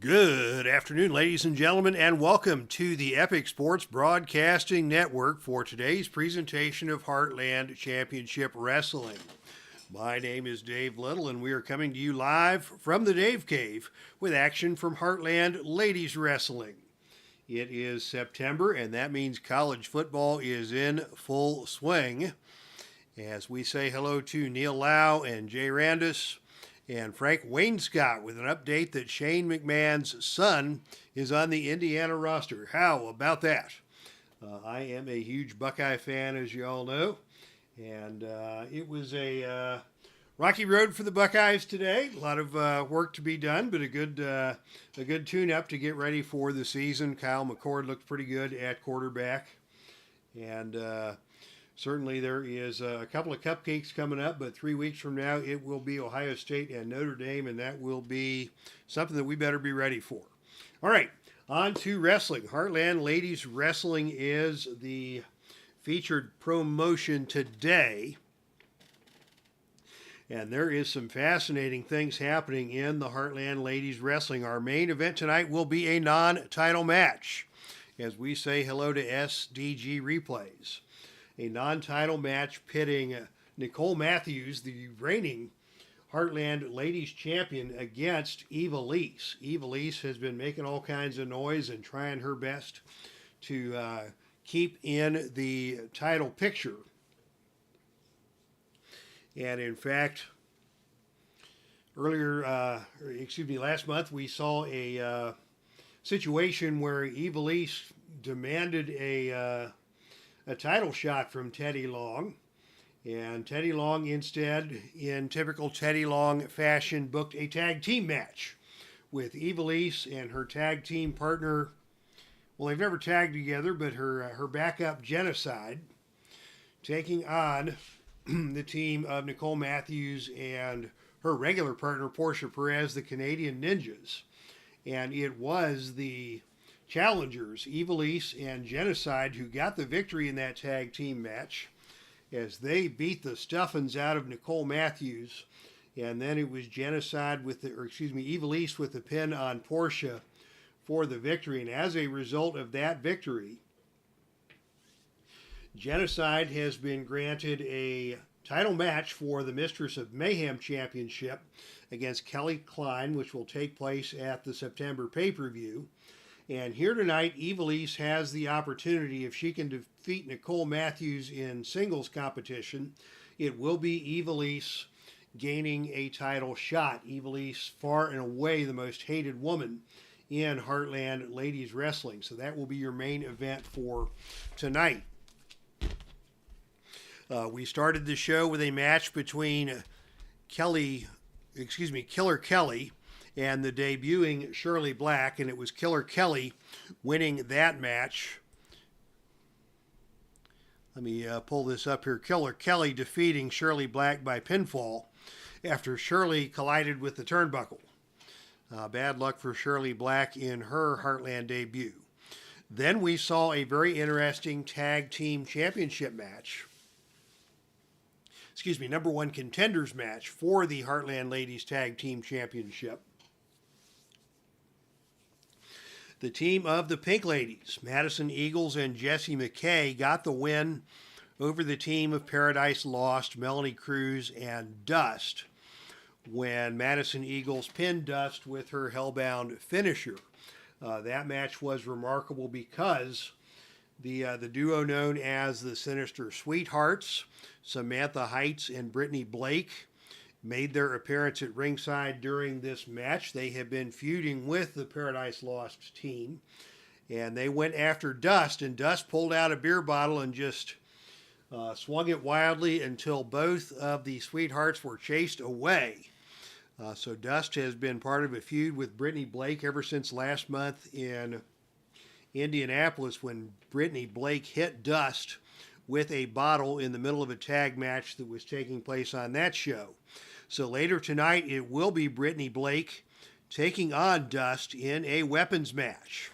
Good afternoon, ladies and gentlemen, and welcome to the Epic Sports Broadcasting Network for today's presentation of Heartland Championship Wrestling. My name is Dave Little, and we are coming to you live from the Dave Cave with action from Heartland Ladies Wrestling. It is September, and that means college football is in full swing. As we say hello to Neil Lau and Jay Randus and Frank Wainscott with an update that Shane McMahon's son is on the Indiana roster. How about that? I am a huge Buckeye fan, as you all know, and it was a rocky road for the Buckeyes today. A lot of work to be done, but a good tune-up to get ready for the season. Kyle McCord looked pretty good at quarterback, and certainly there is a couple of cupcakes coming up, but 3 weeks from now it will be Ohio State and Notre Dame, and that will be something that we better be ready for. All right, on to wrestling. Heartland Ladies Wrestling is the featured promotion today, and there is some fascinating things happening in the Heartland Ladies Wrestling. Our main event tonight will be a non-title match, as we say hello to SDG Replays. A non-title match pitting Nicole Matthews, the reigning Heartland Ladies Champion, against Ivelisse. Ivelisse has been making all kinds of noise and trying her best to keep in the title picture. And in fact, last month we saw a situation where Ivelisse demanded a title shot from Teddy Long, and Teddy Long instead, in typical Teddy Long fashion, booked a tag team match with Ivelisse and her tag team partner. Well, they've never tagged together, but her backup Genocide, taking on the team of Nicole Matthews and her regular partner Portia Perez, the Canadian Ninjas. And it was the challengers, Ivelisse and Genocide, who got the victory in that tag team match as they beat the stuffings out of Nicole Matthews. And then it was Ivelisse with the pin on Portia for the victory. And as a result of that victory, Genocide has been granted a title match for the Mistress of Mayhem Championship against Kelly Klein, which will take place at the September pay-per-view. And here tonight, Ivelisse has the opportunity, if she can defeat Nicole Matthews in singles competition, it will be Ivelisse gaining a title shot. Ivelisse, far and away the most hated woman in Heartland Ladies Wrestling. So that will be your main event for tonight. We started the show with a match between Killer Kelly and the debuting Shirley Black, and it was Killer Kelly winning that match. Let me pull this up here. Killer Kelly defeating Shirley Black by pinfall after Shirley collided with the turnbuckle. Bad luck for Shirley Black in her Heartland debut. Then we saw a very interesting tag team championship match. Number one contenders match for the Heartland Ladies Tag Team Championship. The team of the Pink Ladies, Madison Eagles and Jessie McKay, got the win over the team of Paradise Lost, Melanie Cruz, and Dust, when Madison Eagles pinned Dust with her Hellbound finisher. That match was remarkable because the duo known as the Sinister Sweethearts, Samantha Heights and Brittany Blake, made their appearance at ringside during this match. They have been feuding with the Paradise Lost team, and they went after Dust, and Dust pulled out a beer bottle and just swung it wildly until both of the Sweethearts were chased away. So Dust has been part of a feud with Brittany Blake ever since last month in Indianapolis, when Brittany Blake hit Dust with a bottle in the middle of a tag match that was taking place on that show. So later tonight, it will be Brittany Blake taking on Dust in a weapons match.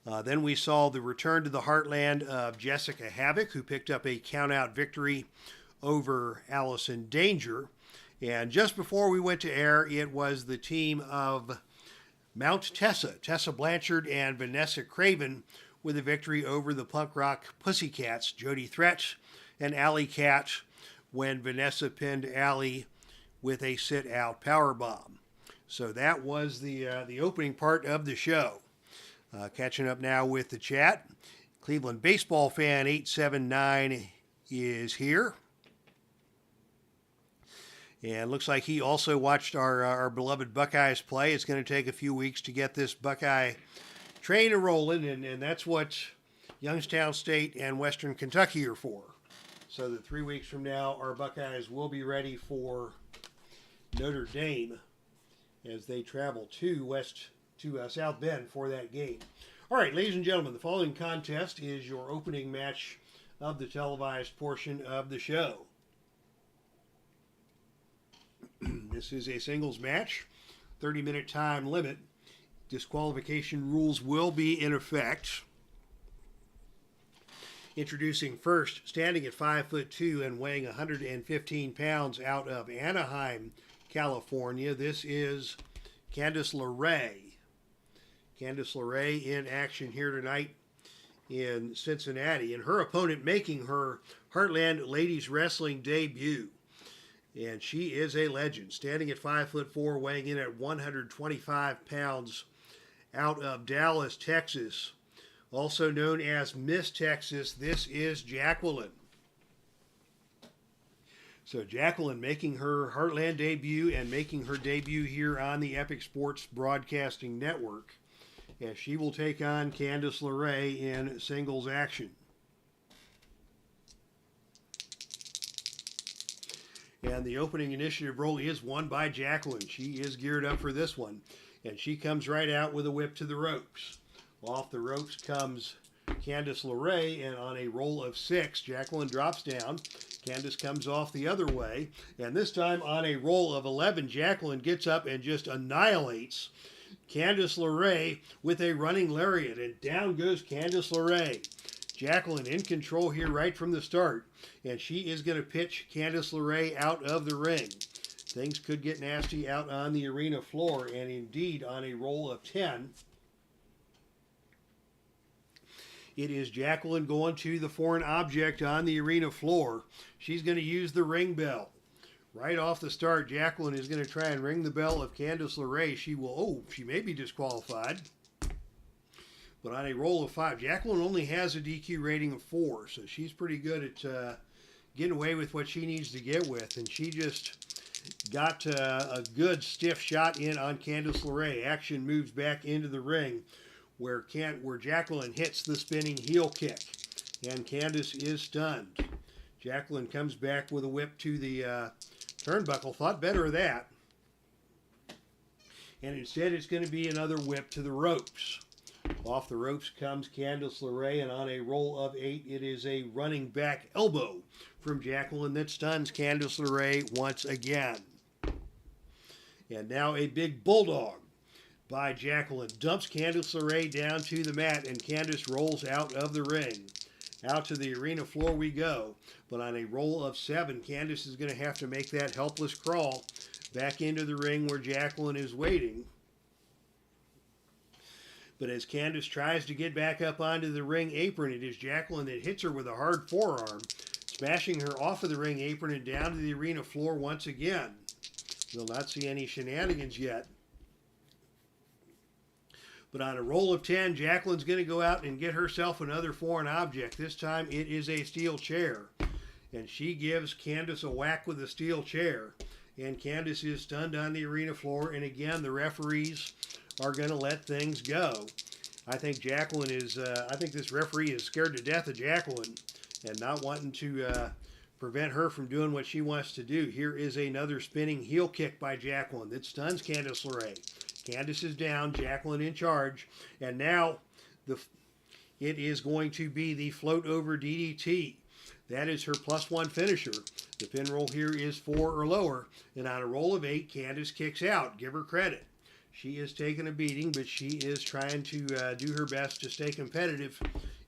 Then we saw the return to the Heartland of Jessica Havoc, who picked up a countout victory over Allison Danger. And just before we went to air, it was the team of Mount Tessa Blanchard and Vanessa Craven with a victory over the punk rock Pussycats, Jody Threat and Alley Cat, when Vanessa pinned Alley with a sit-out powerbomb. So that was the opening part of the show. Catching up now with the chat. Cleveland Baseball Fan 879 is here. And looks like he also watched our beloved Buckeyes play. It's going to take a few weeks to get this Buckeye train rolling, and that's what Youngstown State and Western Kentucky are for. So that 3 weeks from now, our Buckeyes will be ready for Notre Dame as they travel to South Bend for that game. All right, ladies and gentlemen, the following contest is your opening match of the televised portion of the show. This is a singles match, 30-minute time limit. Disqualification rules will be in effect. Introducing first, standing at 5'2" and weighing 115 pounds out of Anaheim, California, this is Candice LaRae. Candice LaRae in action here tonight in Cincinnati, and her opponent making her Heartland Ladies Wrestling debut. And she is a legend, standing at 5'4", weighing in at 125 pounds out of Dallas, Texas. Also known as Miss Texas, this is Jacqueline. So Jacqueline making her Heartland debut and making her debut here on the Epic Sports Broadcasting Network, as she will take on Candice LeRae in singles action. And the opening initiative role is won by Jacqueline. She is geared up for this one. And she comes right out with a whip to the ropes. Off the ropes comes Candice LeRae, and on a roll of 6, Jacqueline drops down. Candice comes off the other way. And this time on a roll of 11, Jacqueline gets up and just annihilates Candice LeRae with a running lariat. And down goes Candice LeRae. Jacqueline in control here right from the start, and she is going to pitch Candice LeRae out of the ring. Things could get nasty out on the arena floor, and indeed on a roll of 10, it is Jacqueline going to the foreign object on the arena floor. She's going to use the ring bell. Right off the start, Jacqueline is going to try and ring the bell of Candice LeRae. She may be disqualified. But on a roll of 5, Jacqueline only has a DQ rating of 4, so she's pretty good at getting away with what she needs to get with. And she just got a good stiff shot in on Candice LeRae. Action moves back into the ring where Jacqueline hits the spinning heel kick, and Candice is stunned. Jacqueline comes back with a whip to the turnbuckle. Thought better of that. And instead it's going to be another whip to the ropes. Off the ropes comes Candice LeRae, and on a roll of 8, it is a running back elbow from Jacqueline that stuns Candice LeRae once again. And now a big bulldog by Jacqueline dumps Candice LeRae down to the mat, and Candice rolls out of the ring. Out to the arena floor we go, but on a roll of 7, Candice is going to have to make that helpless crawl back into the ring where Jacqueline is waiting. But as Candice tries to get back up onto the ring apron, it is Jacqueline that hits her with a hard forearm, smashing her off of the ring apron and down to the arena floor once again. We'll not see any shenanigans yet. But on a roll of 10, Jacqueline's going to go out and get herself another foreign object. This time it is a steel chair. And she gives Candice a whack with a steel chair. And Candice is stunned on the arena floor. And again, the referees are going to let things go. I think this referee is scared to death of Jacqueline and not wanting to prevent her from doing what she wants to do. Here is another spinning heel kick by Jacqueline that stuns Candice LeRae. Candice is down, Jacqueline in charge, and now it is going to be the float over DDT. That is her +1 finisher. The pin roll here is 4 or lower, and on a roll of 8, Candice kicks out. Give her credit. She is taking a beating, but she is trying to do her best to stay competitive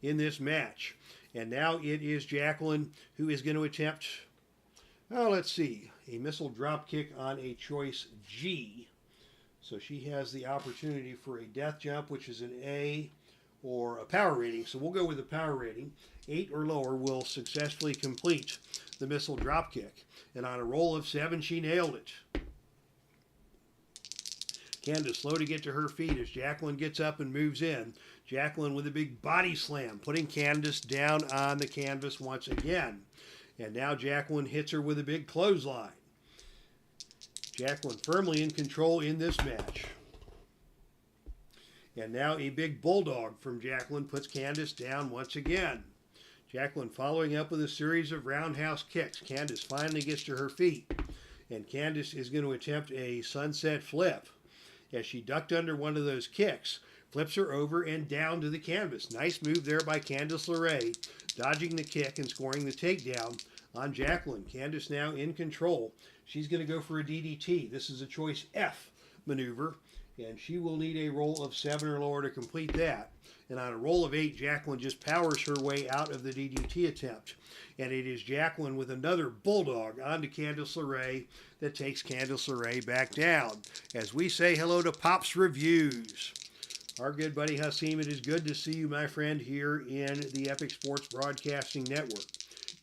in this match. And now it is Jacqueline who is going to attempt, let's see, a missile drop kick on a choice G. So she has the opportunity for a death jump, which is an A, or a power rating. So we'll go with the power rating. 8 or lower will successfully complete the missile drop kick. And on a roll of 7, she nailed it. Candice slow to get to her feet as Jacqueline gets up and moves in. Jacqueline with a big body slam, putting Candice down on the canvas once again. And now Jacqueline hits her with a big clothesline. Jacqueline firmly in control in this match. And now a big bulldog from Jacqueline puts Candice down once again. Jacqueline following up with a series of roundhouse kicks. Candice finally gets to her feet. And Candice is going to attempt a sunset flip. As she ducked under one of those kicks, flips her over and down to the canvas. Nice move there by Candice LaRae, dodging the kick and scoring the takedown on Jacqueline. Candice now in control. She's going to go for a DDT. This is a choice F maneuver, and she will need a roll of 7 or lower to complete that. And on a roll of 8, Jacqueline just powers her way out of the DDT attempt. And it is Jacqueline with another bulldog onto Candice LaRae that takes Candice LaRae back down. As we say hello to Pop's Reviews. Our good buddy Hasim, it is good to see you, my friend, here in the Epic Sports Broadcasting Network.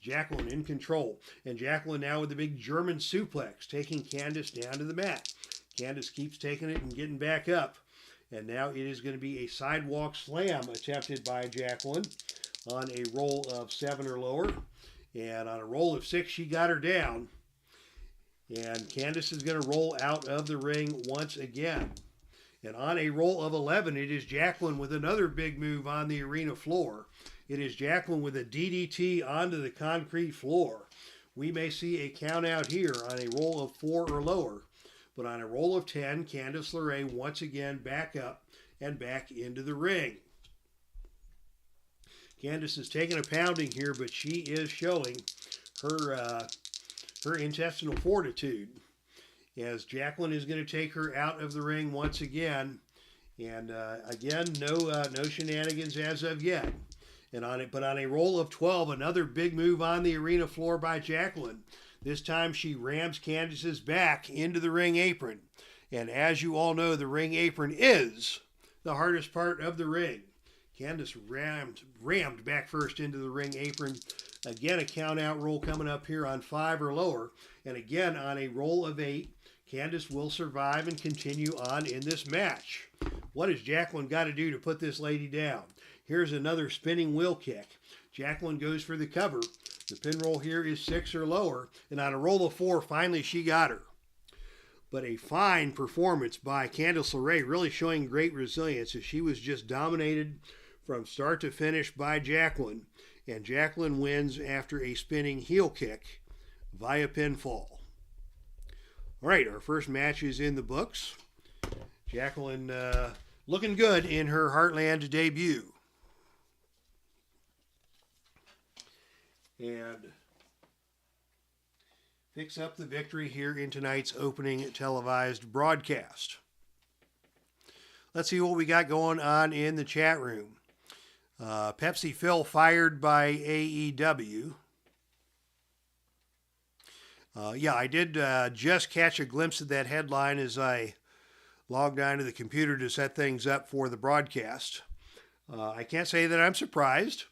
Jacqueline in control. And Jacqueline now with the big German suplex, taking Candice down to the mat. Candice keeps taking it and getting back up. And now it is going to be a sidewalk slam attempted by Jacqueline on a roll of 7 or lower. And on a roll of 6, she got her down. And Candice is going to roll out of the ring once again. And on a roll of 11, it is Jacqueline with another big move on the arena floor. It is Jacqueline with a DDT onto the concrete floor. We may see a count out here on a roll of 4 or lower. But on a roll of 10, Candice LaRae once again back up and back into the ring. Candice is taking a pounding here, but she is showing her intestinal fortitude. As Jacqueline is going to take her out of the ring once again. And again, no shenanigans as of yet. But on a roll of 12, another big move on the arena floor by Jacqueline. This time she rams Candice's back into the ring apron. And as you all know, the ring apron is the hardest part of the ring. Candice rammed back first into the ring apron. Again, a count out roll coming up here on 5 or lower. And again, on a roll of 8, Candice will survive and continue on in this match. What has Jacqueline got to do to put this lady down? Here's another spinning wheel kick. Jacqueline goes for the cover. The pin roll here is 6 or lower, and on a roll of 4, finally she got her. But a fine performance by Candice LaRae, really showing great resilience as she was just dominated from start to finish by Jacqueline. And Jacqueline wins after a spinning heel kick via pinfall. All right, our first match is in the books. Jacqueline looking good in her Heartland debut. And picks up the victory here in tonight's opening televised broadcast. Let's see what we got going on in the chat room. Pepsi Phil fired by AEW. I did just catch a glimpse of that headline as I logged onto the computer to set things up for the broadcast. I can't say that I'm surprised.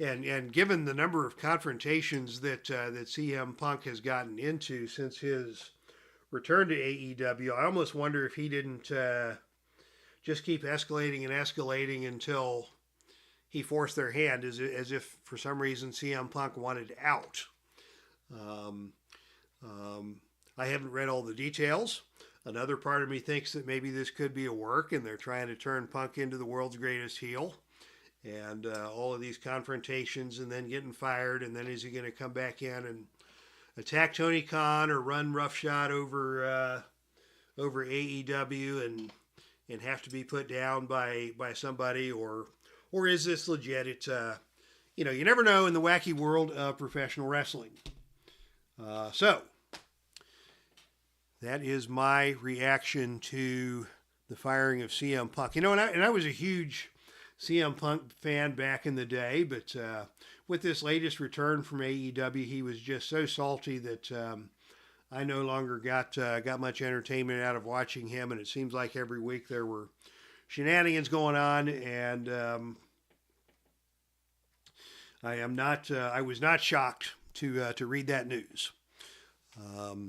And given the number of confrontations that CM Punk has gotten into since his return to AEW, I almost wonder if he didn't just keep escalating and escalating until he forced their hand, as if for some reason CM Punk wanted out. I haven't read all the details. Another part of me thinks that maybe this could be a work and they're trying to turn Punk into the world's greatest heel. And all of these confrontations and then getting fired, and then is he going to come back in and attack Tony Khan or run roughshod over AEW and have to be put down by somebody, or is this legit? It's you never know in the wacky world of professional wrestling. So that is my reaction to the firing of CM Punk. And I was a huge CM Punk fan back in the day, but with this latest return from AEW, he was just so salty that I no longer got much entertainment out of watching him, and it seems like every week there were shenanigans going on, and I was not shocked to read that news.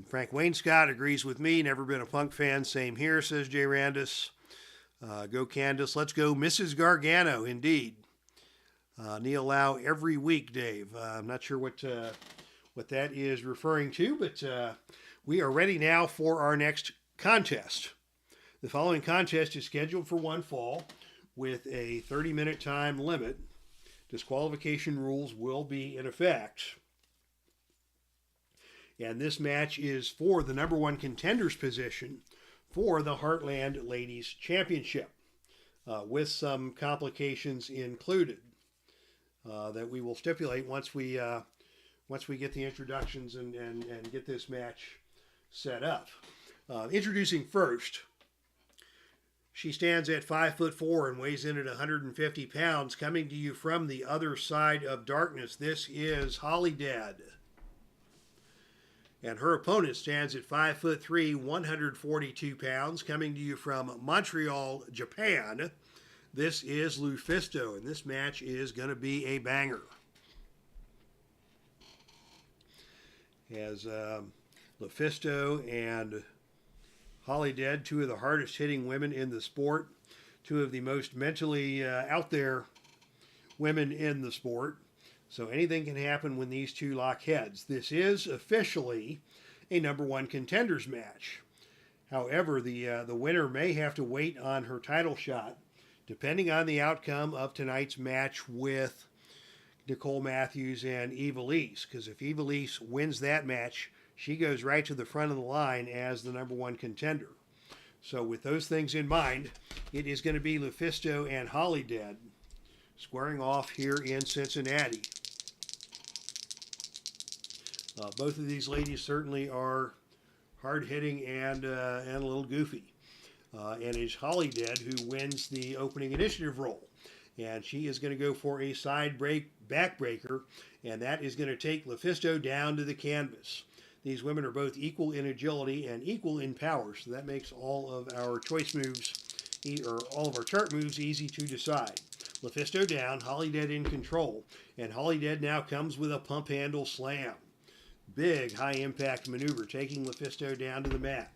Frank Wainscott agrees with me. Never been a Punk fan. Same here, says Jay Randis. Go Candice. Let's go Mrs. Gargano, indeed. Neil Lau every week, Dave. I'm not sure what that is referring to, but we are ready now for our next contest. The following contest is scheduled for one fall with a 30-minute time limit. Disqualification rules will be in effect. And this match is for the number one contender's position for the Heartland Ladies Championship, with some complications included that we will stipulate once we get the introductions and get this match set up. Introducing first, she stands at 5'4" and weighs in at 150 pounds. Coming to you from the other side of darkness, this is HOLIDEAD. And her opponent stands at 5'3", 142 pounds. Coming to you from Montreal, Japan, this is LuFiSto, and this match is going to be a banger. As LuFiSto and HOLIDEAD, two of the hardest hitting women in the sport, two of the most mentally out there women in the sport. So anything can happen when these two lock heads. This is officially a number one contenders match. However, the winner may have to wait on her title shot, depending on the outcome of tonight's match with Nicole Matthews and Ivelisse. Because if Ivelisse wins that match, she goes right to the front of the line as the number one contender. So with those things in mind, it is going to be LuFiSto and HOLIDEAD squaring off here in Cincinnati. Both of these ladies certainly are hard-hitting and a little goofy. And it's HOLIDEAD who wins the opening initiative role. And she is going to go for a side backbreaker, and that is going to take LuFiSto down to the canvas. These women are both equal in agility and equal in power, so that makes all of our choice moves, or all of our chart moves, easy to decide. LuFiSto down, HOLIDEAD in control, and HOLIDEAD now comes with a pump handle slam. Big high impact maneuver, taking LuFiSto down to the mat.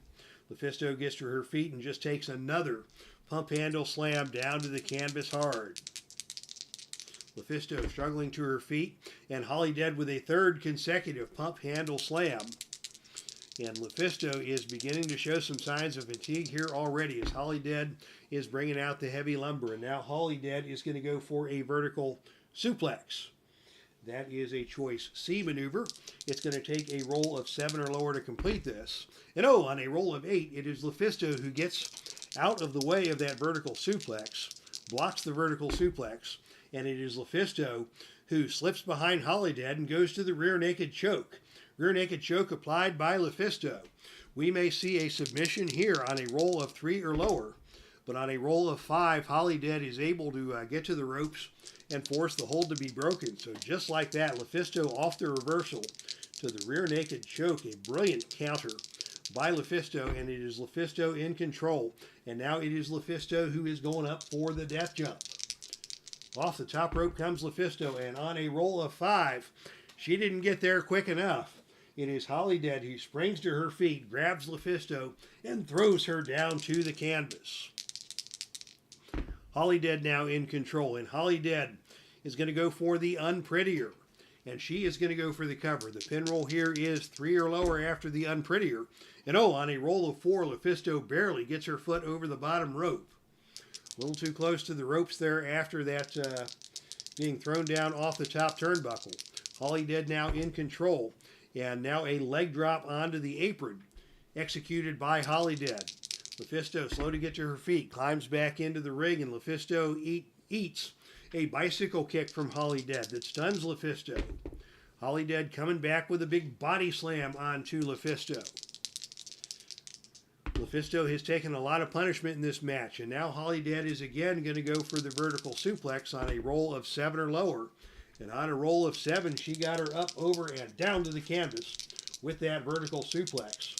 LuFiSto gets to her feet and just takes another pump handle slam down to the canvas hard. LuFiSto struggling to her feet, and HOLIDEAD with a third consecutive pump handle slam. And LuFiSto is beginning to show some signs of fatigue here already as HOLIDEAD is bringing out the heavy lumber. And now HOLIDEAD is going to go for a vertical suplex. That is a choice C maneuver. It's going to take a roll of 7 or lower to complete this. And on a roll of 8, it is LuFiSto who gets out of the way of that vertical suplex, blocks the vertical suplex, and it is LuFiSto who slips behind HOLIDEAD and goes to the rear naked choke. Rear naked choke applied by LuFiSto. We may see a submission here on a roll of 3 or lower, but on a roll of 5, HOLIDEAD is able to get to the ropes and force the hold to be broken. So just like that, LuFiSto off the reversal to the rear naked choke. A brilliant counter by LuFiSto, and it is LuFiSto in control. And now it is LuFiSto who is going up for the death jump. Off the top rope comes LuFiSto, and on a roll of 5, she didn't get there quick enough. It is HOLIDEAD who springs to her feet, grabs LuFiSto, and throws her down to the canvas. HOLIDEAD now in control, and HOLIDEAD is going to go for the unprettier, and she is going to go for the cover. The pin roll here is 3 or lower after the unprettier, and on a roll of 4, LuFiSto barely gets her foot over the bottom rope. A little too close to the ropes there after that being thrown down off the top turnbuckle. HOLIDEAD now in control, and now a leg drop onto the apron, executed by HOLIDEAD. LuFiSto slow to get to her feet, climbs back into the ring, and LuFiSto eats a bicycle kick from HOLIDEAD that stuns LuFiSto. HOLIDEAD coming back with a big body slam onto LuFiSto. LuFisto has taken a lot of punishment in this match, and now HOLIDEAD is again going to go for the vertical suplex on a roll of 7 or lower. And on a roll of 7, she got her up, over, and down to the canvas with that vertical suplex.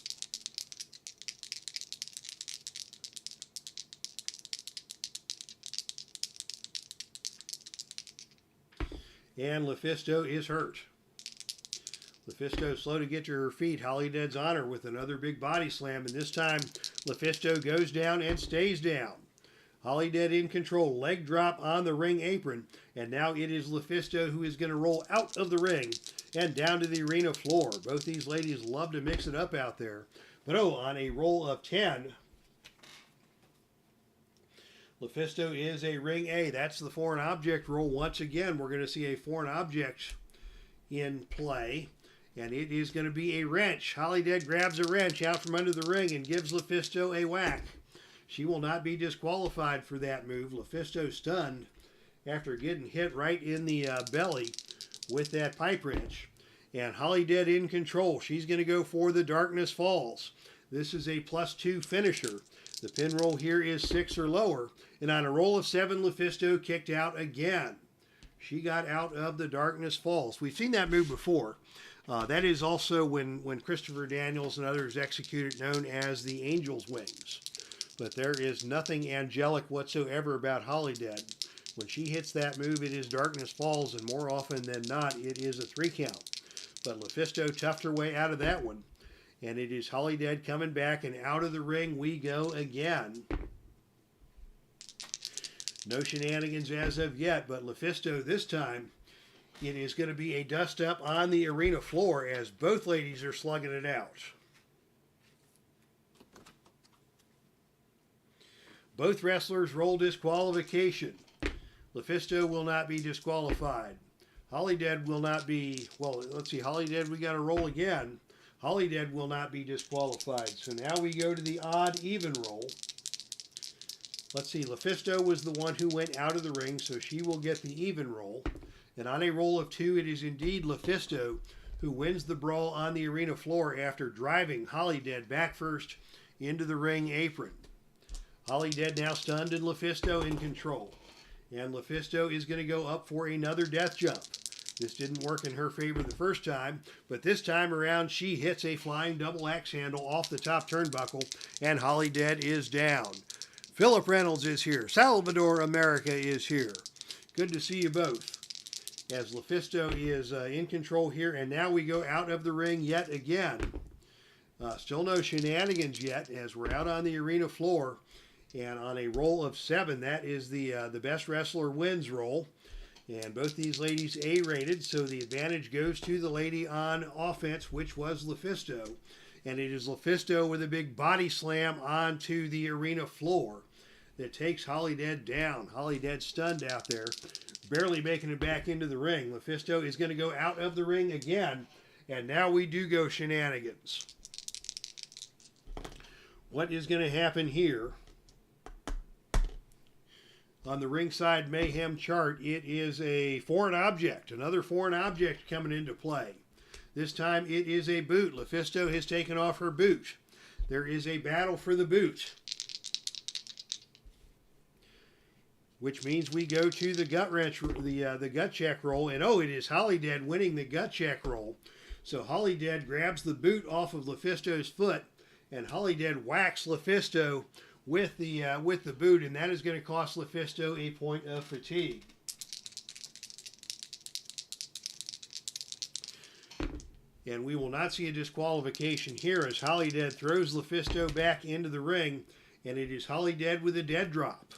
And LuFisto is hurt. LuFisto slow to get to her feet. HOLIDEAD's on her with another big body slam, and this time LuFisto goes down and stays down. HOLIDEAD in control, leg drop on the ring apron, and now it is LuFisto who is going to roll out of the ring and down to the arena floor. Both these ladies love to mix it up out there. But on a roll of 10, LuFisto is a ring A. That's the foreign object roll. Once again, we're going to see a foreign object in play, and it is going to be a wrench. HOLIDEAD grabs a wrench out from under the ring and gives LuFisto a whack. She will not be disqualified for that move. LuFisto stunned after getting hit right in the belly with that pipe wrench. And HOLIDEAD in control. She's going to go for the Darkness Falls. This is a +2 finisher. The pin roll here is 6 or lower. And on a roll of 7, LuFisto kicked out again. She got out of the Darkness Falls. We've seen that move before. That is also when Christopher Daniels and others executed, known as the Angel's Wings. But there is nothing angelic whatsoever about HOLIDEAD. When she hits that move, it is Darkness Falls, and more often than not, it is a 3 count. But LuFisto toughed her way out of that one. And it is HOLIDEAD coming back, and out of the ring we go again. No shenanigans as of yet, but LuFisto this time, it is going to be a dust-up on the arena floor as both ladies are slugging it out. Both wrestlers roll disqualification. LuFisto will not be disqualified. HOLIDEAD will not be, well, let's see, HOLIDEAD, we got to roll again. HOLIDEAD will not be disqualified. So now we go to the odd-even roll. Let's see, LuFisto was the one who went out of the ring, so she will get the even roll. And on a roll of 2, it is indeed LuFisto who wins the brawl on the arena floor after driving HOLIDEAD back first into the ring apron. HOLIDEAD now stunned and LuFisto in control. And LuFisto is going to go up for another death jump. This didn't work in her favor the first time, but this time around she hits a flying double axe handle off the top turnbuckle, and HOLIDEAD is down. Philip Reynolds is here. Salvador America is here. Good to see you both. As LuFisto is in control here, and now we go out of the ring yet again. Still no shenanigans yet, as we're out on the arena floor. And on a roll of 7, that is the best wrestler wins roll. And both these ladies A-rated, so the advantage goes to the lady on offense, which was LuFisto. And it is LuFisto with a big body slam onto the arena floor that takes HOLIDEAD down. HOLIDEAD stunned out there, barely making it back into the ring. LuFisto is going to go out of the ring again, and now we do go shenanigans. What is going to happen here? On the ringside mayhem chart, it is a foreign object, another foreign object coming into play. This time it is a boot. LuFisto has taken off her boot. There is a battle for the boot, which means we go to the gut wrench, the gut check roll, and it is HOLIDEAD winning the gut check roll. So HOLIDEAD grabs the boot off of LuFisto's foot, and HOLIDEAD whacks LuFisto with the boot, and that is going to cost LuFisto a point of fatigue. And we will not see a disqualification here as HOLIDEAD throws LuFisto back into the ring, and it is HOLIDEAD with a dead drop.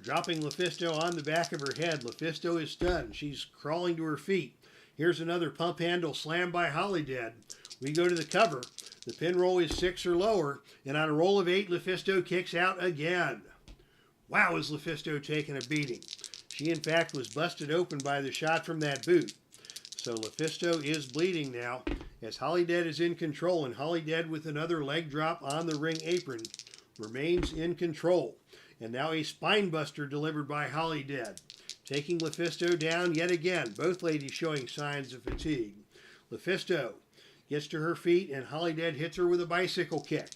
Dropping LuFisto on the back of her head. LuFisto is stunned. She's crawling to her feet. Here's another pump handle slam by HOLIDEAD. We go to the cover. The pin roll is 6 or lower, and on a roll of 8, LuFisto kicks out again. Wow, is LuFisto taking a beating. She, in fact, was busted open by the shot from that boot. So LuFisto is bleeding now, as HOLIDEAD is in control, and HOLIDEAD with another leg drop on the ring apron remains in control. And now a spine buster delivered by HOLIDEAD, taking LuFisto down yet again, both ladies showing signs of fatigue. LuFisto gets to her feet, and HOLIDEAD hits her with a bicycle kick.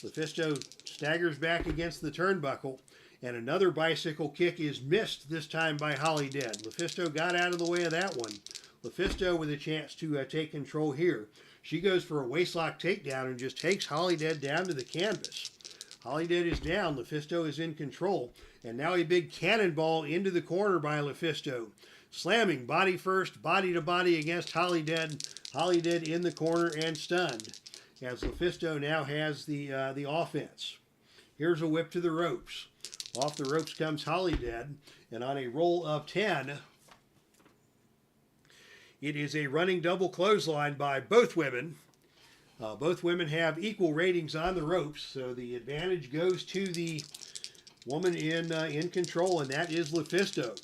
LeFisto staggers back against the turnbuckle, and another bicycle kick is missed, this time by HOLIDEAD. LeFisto got out of the way of that one. LeFisto with a chance to take control here. She goes for a waistlock takedown and just takes HOLIDEAD down to the canvas. HOLIDEAD is down. LeFisto is in control. And now a big cannonball into the corner by LeFisto. Slamming body first, body to body against HOLIDEAD. HOLIDEAD in the corner and stunned, as LeFisto now has the offense. Here's a whip to the ropes. Off the ropes comes HOLIDEAD, and on a roll of 10, it is a running double clothesline by both women. Both women have equal ratings on the ropes, so the advantage goes to the woman in control, and that is LeFisto.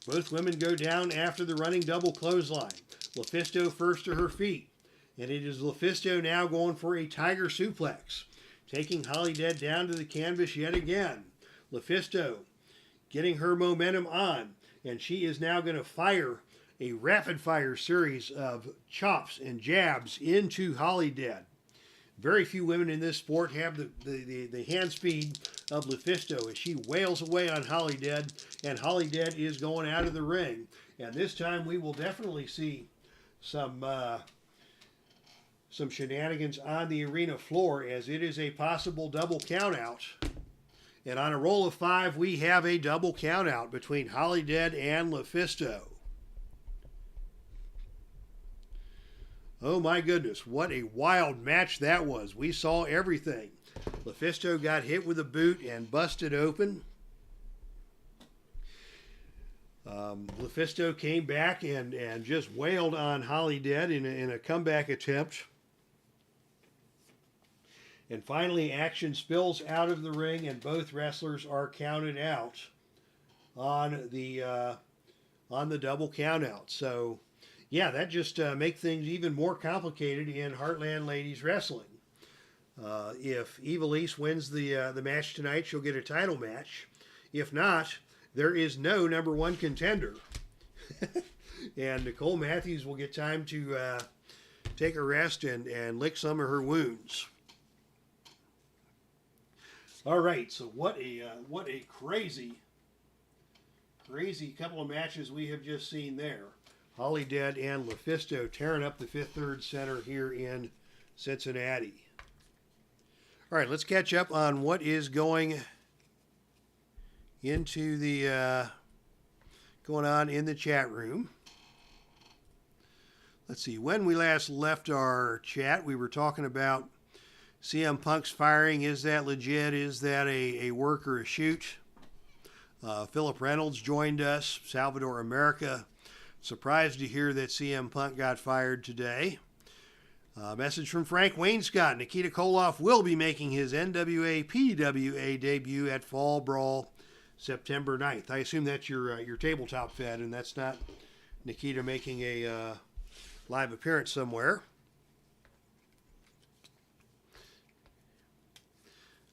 Both women go down after the running double clothesline. LeFisto first to her feet, and it is LeFisto now going for a tiger suplex, taking HOLIDEAD down to the canvas yet again. LeFisto getting her momentum on, and she is now going to fire a rapid-fire series of chops and jabs into HOLIDEAD. Very few women in this sport have the hand speed of LeFisto as she wails away on HOLIDEAD, and HOLIDEAD is going out of the ring. And this time we will definitely see some shenanigans on the arena floor, as it is a possible double countout. And on a roll of 5, we have a double countout between HOLIDEAD and LeFisto. Oh my goodness, what a wild match that was. We saw everything. LeFisto got hit with a boot and busted open. LeFisto came back and just wailed on HOLIDEAD in a comeback attempt. And finally, action spills out of the ring, and both wrestlers are counted out on the double countout. So, yeah, that just makes things even more complicated in Heartland Ladies Wrestling. If Ivelisse wins the match tonight, she'll get a title match. If not, there is no number 1 contender. And Nicole Matthews will get time to take a rest and lick some of her wounds. All right, so what a crazy couple of matches we have just seen there. HOLIDEAD and LeFisto tearing up the Fifth Third Center here in Cincinnati. All right, let's catch up on what is going into the going on in the chat room. Let's see, when we last left our chat, we were talking about CM Punk's firing. Is that legit? Is that a work or a shoot? Philip Reynolds joined us. Salvador America, surprised to hear that CM Punk got fired today. Message from Frank Wainscott. Nikita Koloff will be making his NWA PWA debut at Fall Brawl September 9th. I assume that's your tabletop fed, and that's not Nikita making a live appearance somewhere.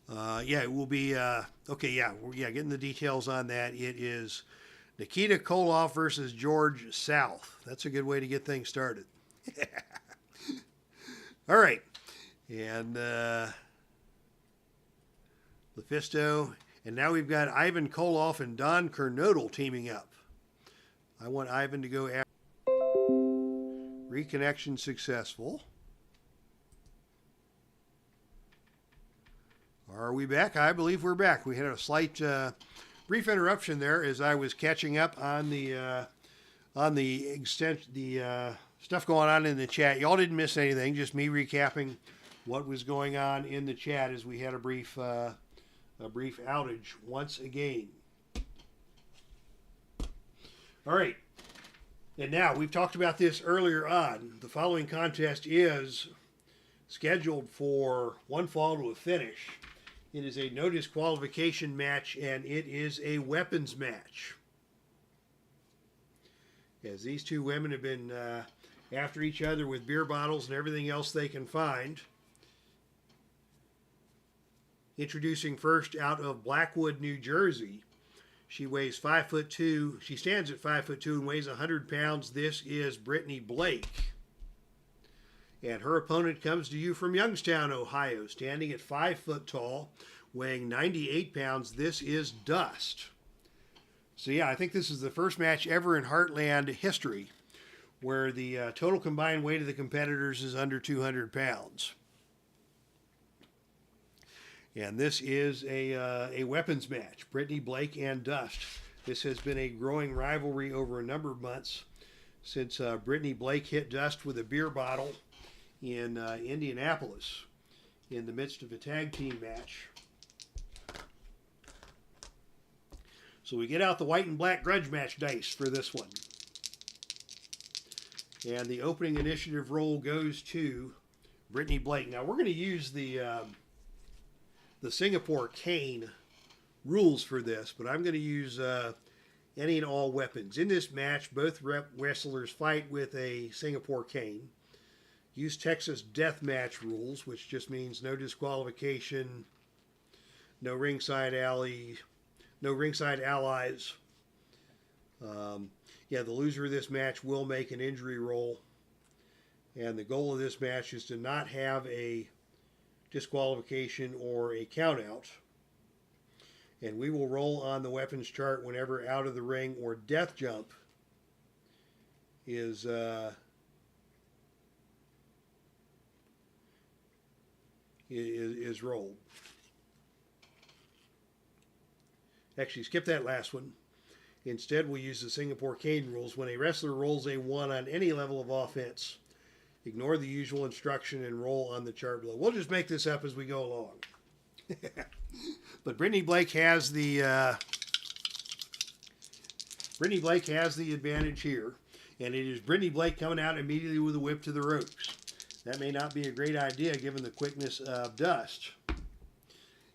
Yeah, it will be, okay, yeah, getting the details on that. It is Nikita Koloff versus George South. That's a good way to get things started. All right. And LeFisto. And now we've got Ivan Koloff and Don Kernodle teaming up. I want Ivan to go after. Reconnection successful. Are we back? I believe we're back. We had a slight brief interruption there as I was catching up on the stuff going on in the chat. Y'all didn't miss anything. Just me recapping what was going on in the chat as we had a brief outage once again. All right. And now, we've talked about this earlier on. The following contest is scheduled for one fall to a finish. It is a no disqualification match, and it is a weapons match. As these two women have been after each other with beer bottles and everything else they can find. Introducing first out of Blackwood, New Jersey. She weighs 5'2". She stands at 5'2" and weighs 100 pounds. This is Brittany Blake. And her opponent comes to you from Youngstown, Ohio, standing at 5 foot tall, weighing 98 pounds. This is Dust. So yeah, I think this is the first match ever in Heartland history where the total combined weight of the competitors is under 200 pounds. And this is a weapons match, Brittany Blake and Dust. This has been a growing rivalry over a number of months since Brittany Blake hit Dust with a beer bottle in Indianapolis in the midst of a tag team match. So we get out the white and black grudge match dice for this one. And the opening initiative roll goes to Brittany Blake. Now we're going to use the Singapore cane rules for this, but I'm going to use any and all weapons. In this match, both wrestlers fight with a Singapore cane. Use Texas death match rules, which just means no disqualification, no ringside allies. The loser of this match will make an injury roll. And the goal of this match is to not have a disqualification or a count out. And we will roll on the weapons chart whenever out of the ring or death jump is rolled. Actually, skip that last one. Instead, we'll use the Singapore cane rules. When a wrestler rolls a 1 on any level of offense, ignore the usual instruction and roll on the chart below. We'll just make this up as we go along. But Brittany Blake has the advantage here, and it is Brittany Blake coming out immediately with a whip to the ropes. That may not be a great idea given the quickness of Dust.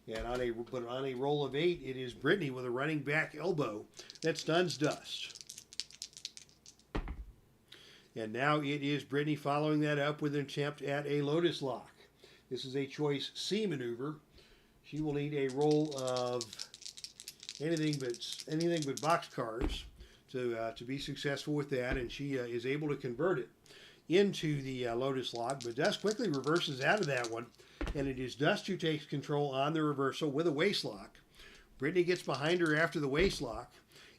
And on a roll of 8, it is Brittany with a running back elbow that stuns Dust. And now it is Brittany following that up with an attempt at a Lotus Lock. This is a choice C maneuver. She will need a roll of anything but boxcars to be successful with that, and she is able to convert it into the Lotus Lock. But Dust quickly reverses out of that one, and it is Dust who takes control on the reversal with a waist lock. Brittany gets behind her after the waist lock,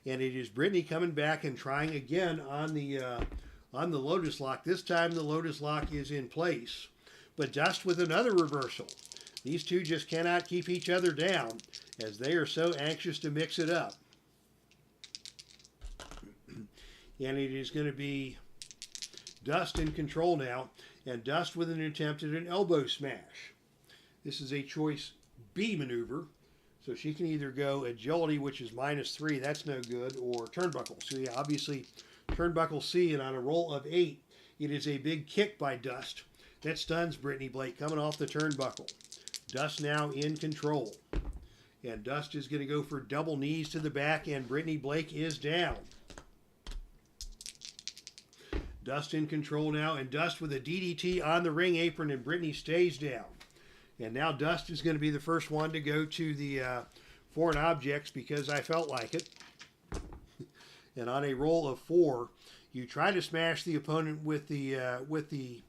and it is Brittany coming back and trying again on the Lotus Lock. This time the Lotus Lock is in place, but Dust with another reversal. These two just cannot keep each other down as they are so anxious to mix it up. And it is going to be Dust in control now, and Dust with an attempt at an elbow smash. This is a choice B maneuver, so she can either go agility, which is -3, that's no good, or turnbuckle. So yeah, obviously turnbuckle C, and on a roll of 8, it is a big kick by Dust. That stuns Brittany Blake coming off the turnbuckle. Dust now in control. And Dust is going to go for double knees to the back, and Brittany Blake is down. Dust in control now, and Dust with a DDT on the ring apron, and Brittany stays down. And now Dust is going to be the first one to go to the foreign objects because I felt like it. And on a roll of 4, you try to smash the opponent with the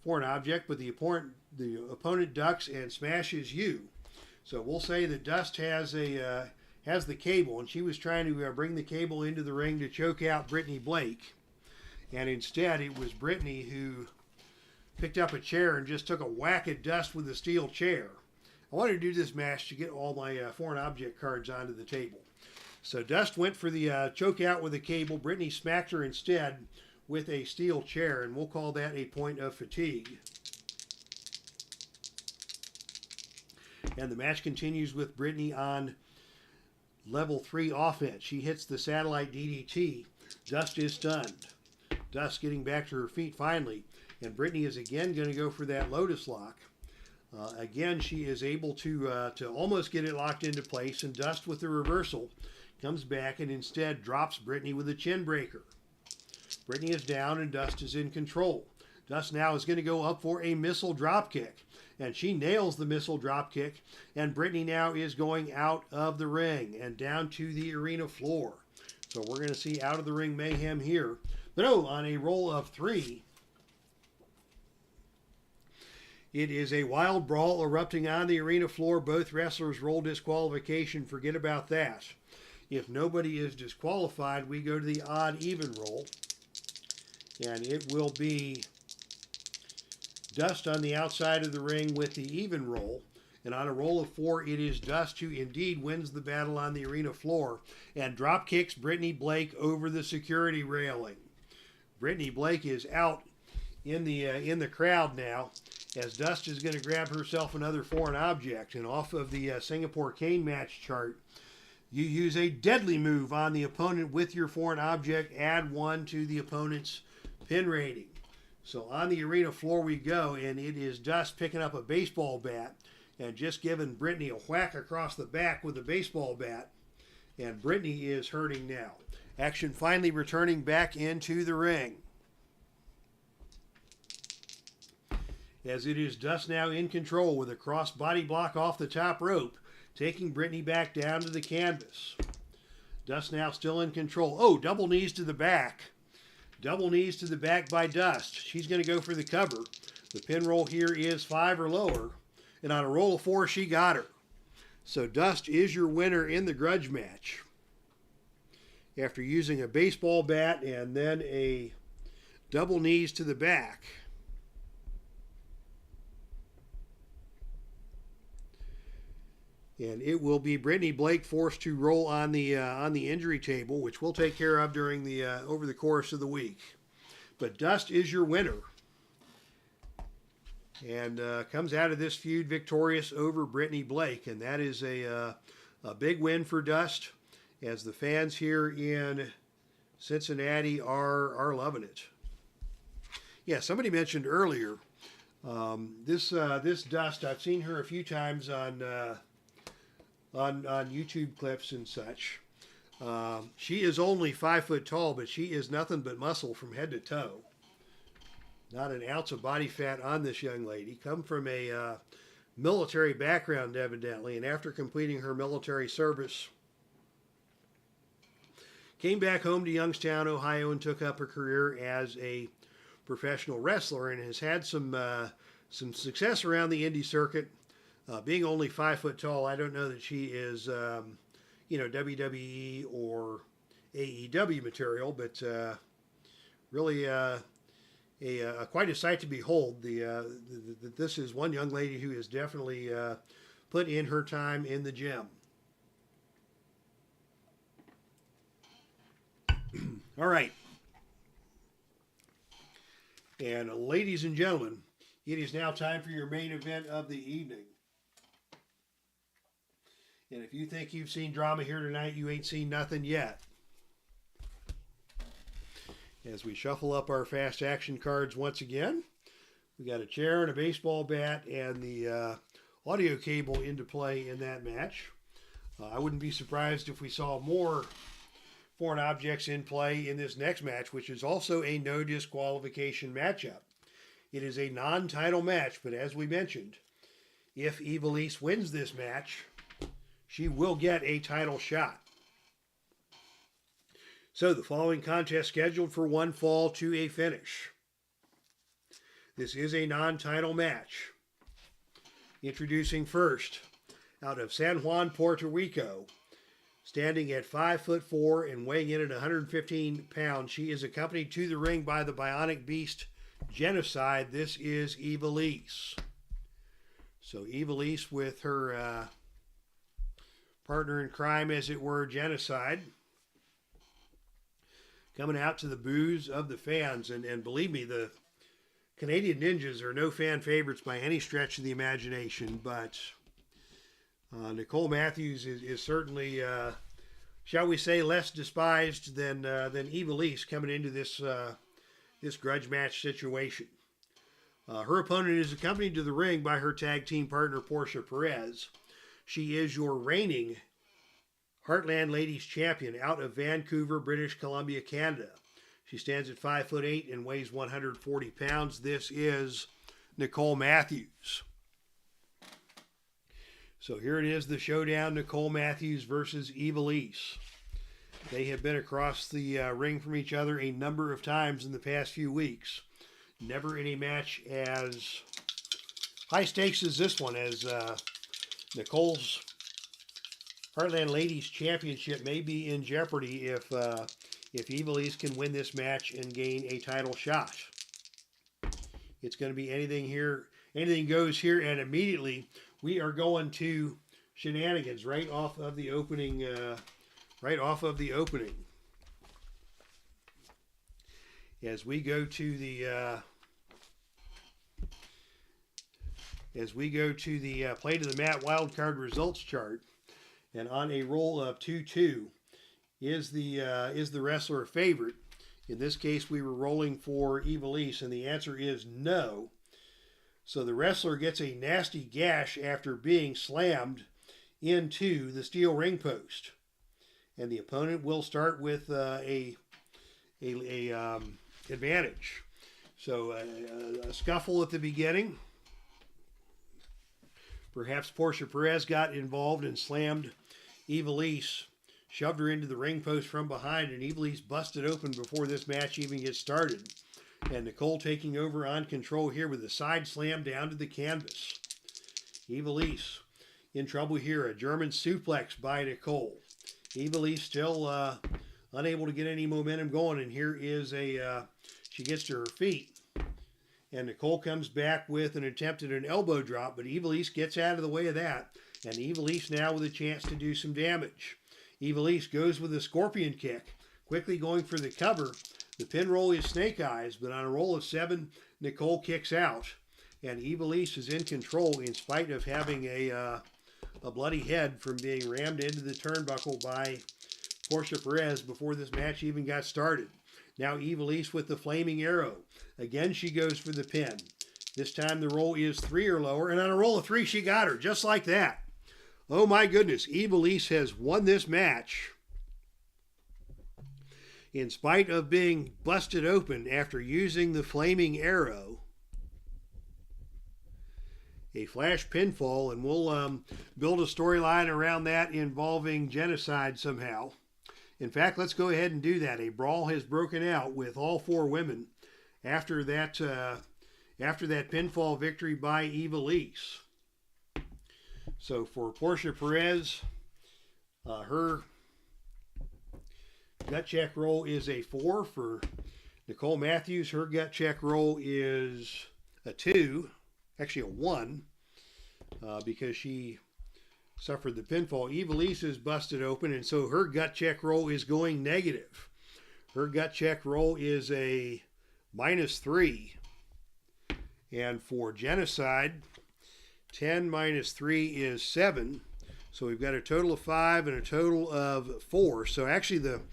foreign object, but the opponent ducks and smashes you. So we'll say that Dust has the cable, and she was trying to bring the cable into the ring to choke out Brittany Blake. And instead, it was Brittany who picked up a chair and just took a whack at Dust with a steel chair. I wanted to do this match to get all my foreign object cards onto the table. So Dust went for the choke out with a cable. Brittany smacked her instead with a steel chair, and we'll call that a point of fatigue. And the match continues with Brittany on level 3 offense. She hits the satellite DDT. Dust is stunned. Dust getting back to her feet finally, and Brittany is again going to go for that Lotus Lock. Again, she is able to almost get it locked into place, and Dust with the reversal comes back and instead drops Brittany with a chin breaker. Brittany is down and Dust is in control. Dust now is going to go up for a missile drop kick, and she nails the missile drop kick, and Brittany now is going out of the ring and down to the arena floor. So we're going to see out of the ring mayhem here. But on a roll of 3, It is a wild brawl erupting on the arena floor. Both wrestlers roll disqualification. Forget about that. If nobody is disqualified, we go to the odd-even roll. And it will be Dust on the outside of the ring with the even roll. And on a roll of 4, it is Dust who indeed wins the battle on the arena floor and drop kicks Brittany Blake over the security railing. Brittany Blake is out in the crowd now, as Dust is going to grab herself another foreign object. And off of the Singapore cane match chart, you use a deadly move on the opponent with your foreign object. Add 1 to the opponent's pin rating. So on the arena floor we go, and it is Dust picking up a baseball bat and just giving Brittany a whack across the back with a baseball bat. And Brittany is hurting now. Action finally returning back into the ring, as it is Dust now in control with a cross body block off the top rope, taking Brittany back down to the canvas. Dust now still in control. Oh, double knees to the back. Double knees to the back by Dust. She's going to go for the cover. The pin roll here is 5 or lower. And on a roll of 4, she got her. So Dust is your winner in the grudge match, after using a baseball bat and then a double knees to the back. And it will be Brittany Blake forced to roll on the injury table, which we'll take care of during the over the course of the week. But Dust is your winner, and comes out of this feud victorious over Brittany Blake, and that is a big win for Dust, as the fans here in Cincinnati are loving it. Yeah, somebody mentioned earlier this Dust. I've seen her a few times on YouTube clips and such. She is only 5 foot tall, but she is nothing but muscle from head to toe. Not an ounce of body fat on this young lady. Come from a military background, evidently, and after completing her military service, came back home to Youngstown, Ohio, and took up her career as a professional wrestler, and has had some success around the indie circuit. Being only 5 foot tall, I don't know that she is, WWE or AEW material, but really quite a sight to behold. This is one young lady who has definitely put in her time in the gym. All right. And ladies and gentlemen, it is now time for your main event of the evening. And if you think you've seen drama here tonight, you ain't seen nothing yet. As we shuffle up our fast action cards once again, we got a chair and a baseball bat and the audio cable into play in that match. I wouldn't be surprised if we saw more foreign objects in play in this next match, which is also a no disqualification matchup. It is a non-title match, but as we mentioned, if Ivelisse wins this match, she will get a title shot. So the following contest scheduled for one fall to a finish. This is a non-title match. Introducing first, out of San Juan, Puerto Rico, standing at 5'4" and weighing in at 115 pounds, she is accompanied to the ring by the Bionic Beast Genocide. This is Ivelisse. So Ivelisse with her partner in crime, as it were, Genocide, coming out to the boos of the fans. And believe me, the Canadian Ninjas are no fan favorites by any stretch of the imagination, but Nicole Matthews is certainly, shall we say, less despised than Ivelisse coming into this grudge match situation. Her opponent is accompanied to the ring by her tag team partner, Portia Perez. She is your reigning Heartland Ladies Champion out of Vancouver, British Columbia, Canada. She stands at 5'8" and weighs 140 pounds. This is Nicole Matthews. So here it is, the showdown, Nicole Matthews versus Ivelisse. They have been across the ring from each other a number of times in the past few weeks. Never in a match as high stakes is this one, as Nicole's Heartland Ladies Championship may be in jeopardy if Ivelisse can win this match and gain a title shot. It's going to be anything goes here, and immediately we are going to shenanigans right off of the opening. As we go to the play to the mat wildcard results chart, and on a roll of 2-2 is the wrestler a favorite. In this case, we were rolling for Ivelisse, and the answer is no. So the wrestler gets a nasty gash after being slammed into the steel ring post, and the opponent will start with a advantage. So a scuffle at the beginning. Perhaps Portia Perez got involved and slammed Ivelisse, shoved her into the ring post from behind, and Ivelisse busted open before this match even gets started. And Nicole taking over on control here with a side slam down to the canvas. Ivelisse in trouble here. A German suplex by Nicole. Ivelisse still unable to get any momentum going, and here is she gets to her feet. And Nicole comes back with an attempt at an elbow drop, but Ivelisse gets out of the way of that. And Ivelisse now with a chance to do some damage. Ivelisse goes with a scorpion kick, quickly going for the cover. The pin roll is snake eyes, but on a roll of 7, Nicole kicks out. And Ivelisse is in control in spite of having a bloody head from being rammed into the turnbuckle by Portia Perez before this match even got started. Now Ivelisse with the flaming arrow. Again, she goes for the pin. This time the roll is 3 or lower, and on a roll of 3, she got her, just like that. Oh my goodness, Ivelisse has won this match in spite of being busted open after using the flaming arrow. A flash pinfall, and we'll build a storyline around that involving genocide somehow. In fact, let's go ahead and do that. A brawl has broken out with all 4 women after that pinfall victory by Ivelisse. So for Portia Perez, her gut check roll is a 4. For Nicole Matthews, her gut check roll is a 2, actually a 1, because she suffered the pinfall. Ivelisse is busted open, and so her gut check roll is going negative. Her gut check roll is a -3. And for genocide, 10 minus 3 is 7. So we've got a total of 5 and a total of 4. So actually the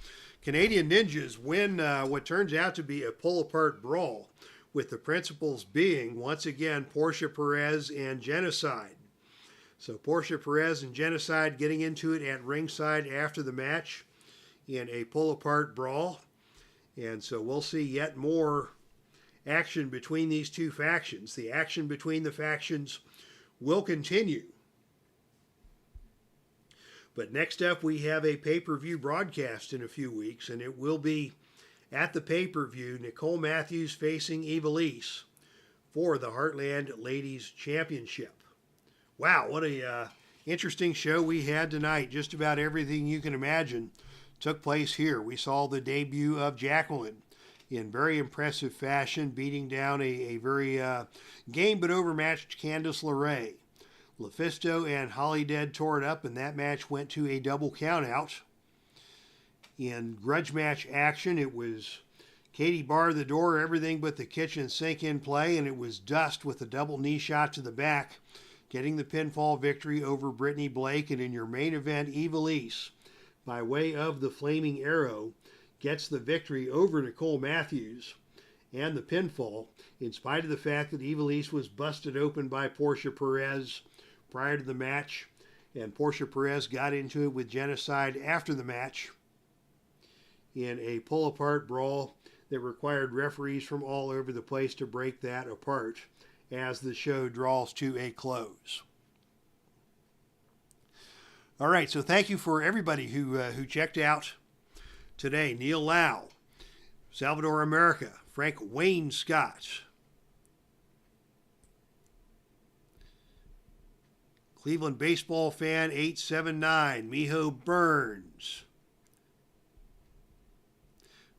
Canadian Ninjas win what turns out to be a pull-apart brawl, with the principals being, once again, Portia Perez and Genocide. So Portia Perez and Genocide getting into it at ringside after the match in a pull-apart brawl. And so we'll see yet more action between these two factions. The action between the factions will continue. But next up, we have a pay-per-view broadcast in a few weeks, and it will be at the pay-per-view, Nicole Matthews facing Ivelisse for the Heartland Ladies Championship. Wow, what a interesting show we had tonight. Just about everything you can imagine took place here. We saw the debut of Jacqueline in very impressive fashion, beating down a very game but overmatched Candice LaRae. LuFisto and HOLIDEAD tore it up, and that match went to a double countout. In grudge match action, it was Katie bar the door, everything but the kitchen sink in play, and it was Dust with a double knee shot to the back, getting the pinfall victory over Brittany Blake. And in your main event, Ivelisse, by way of the flaming arrow, gets the victory over Nicole Matthews and the pinfall, in spite of the fact that Ivelisse was busted open by Portia Perez prior to the match, and Portia Perez got into it with Genocide after the match in a pull-apart brawl that required referees from all over the place to break that apart as the show draws to a close. All right, so thank you for everybody who checked out today. Neil Lau, Salvador America, Frank Wayne Scott, Cleveland Baseball Fan 879, Miho Burns.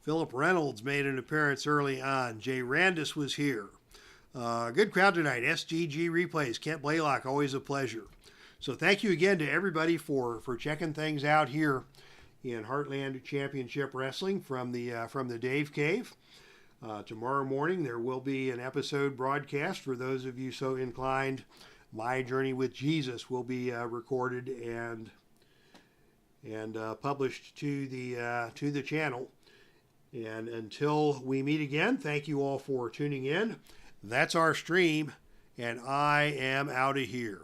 Philip Reynolds made an appearance early on. Jay Randis was here. Good crowd tonight. SGG Replays. Kent Blaylock, always a pleasure. So thank you again to everybody for checking things out here in Heartland Championship Wrestling from the Dave Cave. Tomorrow morning there will be an episode broadcast for those of you so inclined. My Journey with Jesus will be recorded and published to the channel. And until we meet again, thank you all for tuning in. That's our stream, and I am out of here.